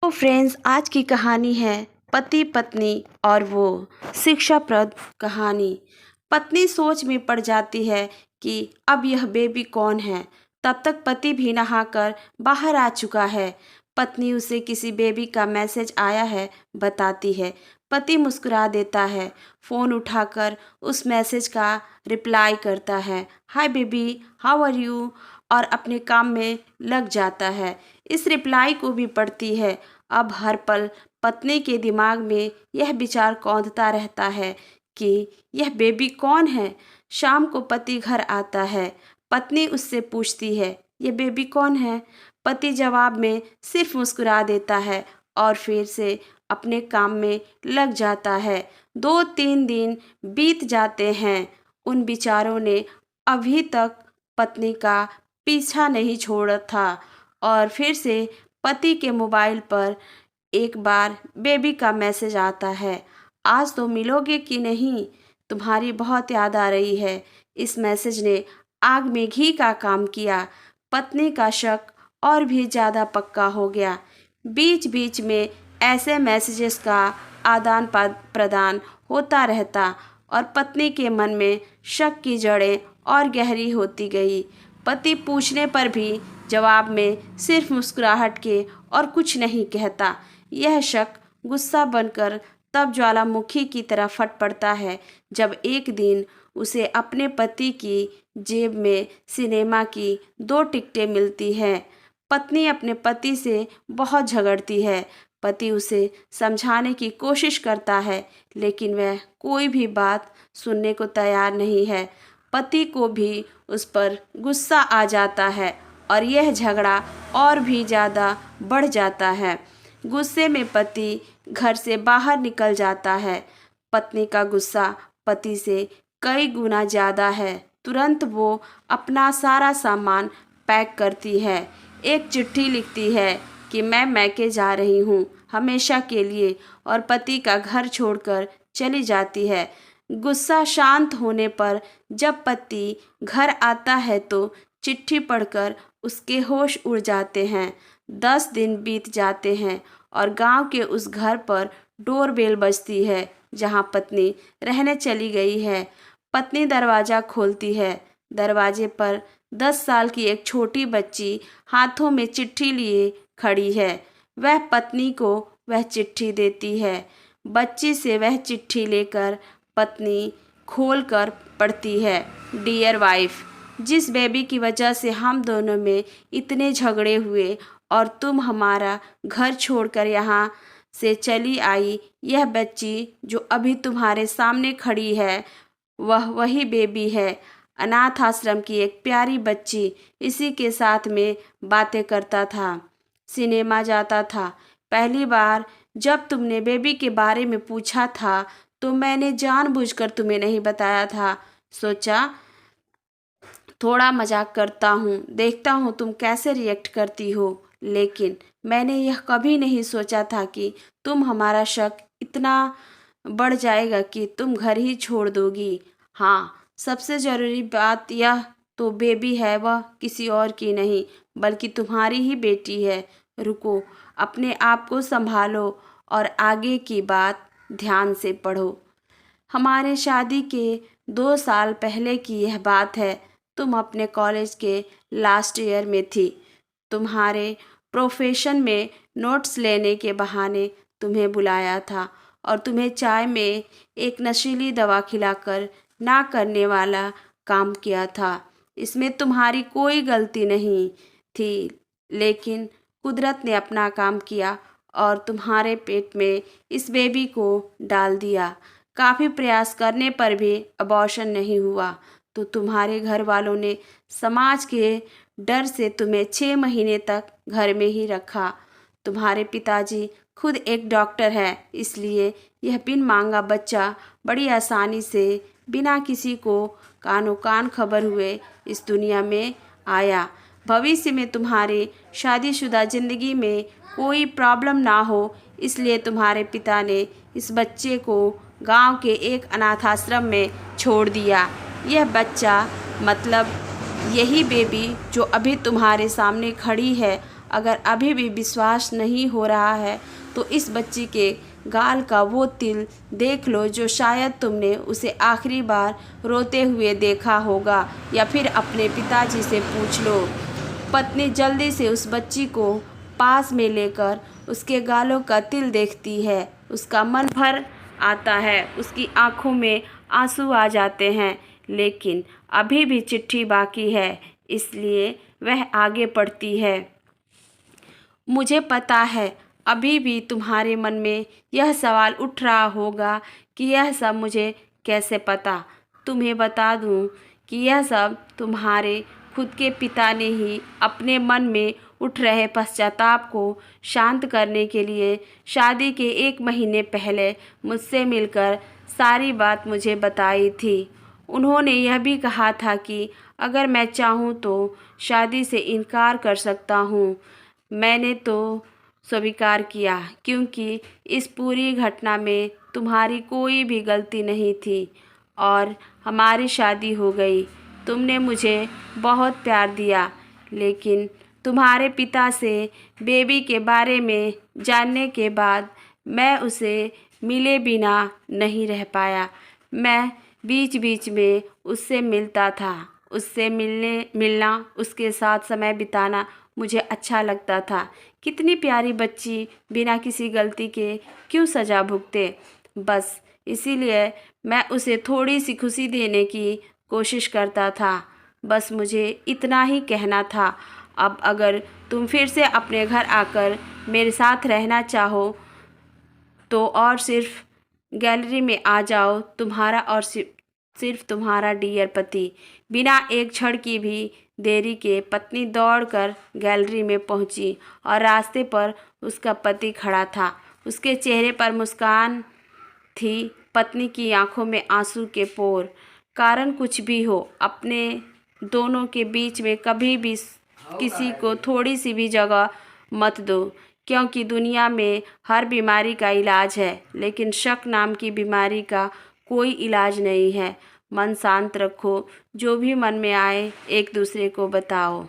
तो फ्रेंड्स, आज की कहानी है पति पत्नी और वो शिक्षाप्रद कहानी। पत्नी सोच में पड़ जाती है कि अब यह बेबी कौन है। तब तक पति भी नहाकर बाहर आ चुका है। पत्नी उसे किसी बेबी का मैसेज आया है बताती है। पति मुस्कुरा देता है, फ़ोन उठाकर उस मैसेज का रिप्लाई करता है, hi baby, how are you, और अपने काम में लग जाता है। इस रिप्लाई को भी पढ़ती है। अब हर पल पत्नी के दिमाग में यह विचार कौंधता रहता है कि यह बेबी कौन है। शाम को पति घर आता है। पत्नी उससे पूछती है, ये बेबी कौन है। पति जवाब में सिर्फ मुस्कुरा देता है और फिर से अपने काम में लग जाता है। 2-3 दिन बीत जाते हैं। उन बिचारों ने अभी तक पत्नी का पीछा नहीं छोड़ा था और फिर से पति के मोबाइल पर एक बार बेबी का मैसेज आता है, आज तो मिलोगे कि नहीं, तुम्हारी बहुत याद आ रही है। इस मैसेज ने आग में घी का काम किया। पत्नी का शक और भी ज़्यादा पक्का हो गया। बीच बीच में ऐसे मैसेजेस का आदान प्रदान होता रहता और पत्नी के मन में शक की जड़ें और गहरी होती गई। पति पूछने पर भी जवाब में सिर्फ मुस्कुराहट के और कुछ नहीं कहता। यह शक गुस्सा बनकर तब ज्वालामुखी की तरह फट पड़ता है जब एक दिन उसे अपने पति की जेब में सिनेमा की 2 टिकटें मिलती हैं। पत्नी अपने पति से बहुत झगड़ती है। पति उसे समझाने की कोशिश करता है लेकिन वह कोई भी बात सुनने को तैयार नहीं है। पति को भी उस पर गुस्सा आ जाता है और यह झगड़ा और भी ज़्यादा बढ़ जाता है। गुस्से में पति घर से बाहर निकल जाता है। पत्नी का गुस्सा पति से कई गुना ज़्यादा है। तुरंत वो अपना सारा सामान पैक करती है। एक चिट्ठी लिखती है कि मैं मैके जा रही हूँ हमेशा के लिए, और पति का घर छोड़कर चली जाती है। गुस्सा शांत होने पर जब पति घर आता है तो चिट्ठी पढ़कर उसके होश उड़ जाते हैं। 10 दिन बीत जाते हैं और गांव के उस घर पर डोरबेल बजती है जहां पत्नी रहने चली गई है। पत्नी दरवाज़ा खोलती है। दरवाजे पर 10 साल की एक छोटी बच्ची हाथों में चिट्ठी लिए खड़ी है। वह पत्नी को वह चिट्ठी देती है। बच्ची से वह चिट्ठी लेकर पत्नी खोलकर पढ़ती है, डियर वाइफ, जिस बेबी की वजह से हम दोनों में इतने झगड़े हुए और तुम हमारा घर छोड़कर यहाँ से चली आई, यह बच्ची जो अभी तुम्हारे सामने खड़ी है वह वही बेबी है। अनाथ आश्रम की एक प्यारी बच्ची इसी के साथ में बातें करता था, सिनेमा जाता था। पहली बार जब तुमने बेबी के बारे में पूछा था तो मैंने जानबूझकर तुम्हें नहीं बताया था। सोचा थोड़ा मजाक करता हूँ, देखता हूँ तुम कैसे रिएक्ट करती हो। लेकिन मैंने यह कभी नहीं सोचा था कि तुम हमारा शक इतना बढ़ जाएगा कि तुम घर ही छोड़ दोगी। हाँ, सबसे ज़रूरी बात यह तो बेबी है वह किसी और की नहीं बल्कि तुम्हारी ही बेटी है। रुको, अपने आप को संभालो और आगे की बात ध्यान से पढ़ो। हमारे शादी के 2 साल पहले की यह बात है। तुम अपने कॉलेज के लास्ट ईयर में थी। तुम्हारे प्रोफेशन में नोट्स लेने के बहाने तुम्हें बुलाया था और तुम्हें चाय में एक नशीली दवा खिलाकर ना करने वाला काम किया था। इसमें तुम्हारी कोई गलती नहीं थी, लेकिन कुदरत ने अपना काम किया और तुम्हारे पेट में इस बेबी को डाल दिया। काफ़ी प्रयास करने पर भी अबॉर्शन नहीं हुआ तो तुम्हारे घर वालों ने समाज के डर से तुम्हें 6 महीने तक घर में ही रखा। तुम्हारे पिताजी खुद एक डॉक्टर है, इसलिए यह बिन मांगा बच्चा बड़ी आसानी से बिना किसी को कानो कान खबर हुए इस दुनिया में आया। भविष्य में तुम्हारी शादीशुदा ज़िंदगी में कोई प्रॉब्लम ना हो, इसलिए तुम्हारे पिता ने इस बच्चे को गांव के एक अनाथ आश्रम में छोड़ दिया। यह बच्चा मतलब यही बेबी जो अभी तुम्हारे सामने खड़ी है अगर अभी भी विश्वास नहीं हो रहा है तो इस बच्ची के गाल का वो तिल देख लो जो शायद तुमने उसे आखिरी बार रोते हुए देखा होगा, या फिर अपने पिताजी से पूछ लो। पत्नी जल्दी से उस बच्ची को पास में लेकर उसके गालों का तिल देखती है। उसका मन भर आता है, उसकी आंखों में आंसू आ जाते हैं, लेकिन अभी भी चिट्ठी बाकी है, इसलिए वह आगे बढ़ती है। मुझे पता है अभी भी तुम्हारे मन में यह सवाल उठ रहा होगा कि यह सब मुझे कैसे पता। तुम्हें बता दूं कि यह सब तुम्हारे खुद के पिता ने ही अपने मन में उठ रहे पश्चाताप को शांत करने के लिए शादी के 1 महीने पहले मुझसे मिलकर सारी बात मुझे बताई थी। उन्होंने यह भी कहा था कि अगर मैं चाहूँ तो शादी से इनकार कर सकता हूँ। मैंने तो स्वीकार किया, क्योंकि इस पूरी घटना में तुम्हारी कोई भी गलती नहीं थी और हमारी शादी हो गई। तुमने मुझे बहुत प्यार दिया, लेकिन तुम्हारे पिता से बेबी के बारे में जानने के बाद मैं उसे मिले बिना नहीं रह पाया। मैं बीच बीच में उससे मिलता था। उससे मिलना, उसके साथ समय बिताना मुझे अच्छा लगता था। कितनी प्यारी बच्ची बिना किसी गलती के क्यों सज़ा भुगते। बस इसीलिए मैं उसे थोड़ी सी खुशी देने की कोशिश करता था। बस मुझे इतना ही कहना था। अब अगर तुम फिर से अपने घर आकर मेरे साथ रहना चाहो तो और सिर्फ गैलरी में आ जाओ, तुम्हारा और सिर्फ तुम्हारा डियर पति। बिना एक क्षण की भी देरी के पत्नी दौड़कर गैलरी में पहुंची और रास्ते पर उसका पति खड़ा था। उसके चेहरे पर मुस्कान थी, पत्नी की आंखों में आंसू के पोर। कारण कुछ भी हो, अपने दोनों के बीच में कभी भी किसी को थोड़ी सी भी जगह मत दो, क्योंकि दुनिया में हर बीमारी का इलाज है, लेकिन शक नाम की बीमारी का कोई इलाज नहीं है। मन शांत रखो, जो भी मन में आए एक दूसरे को बताओ।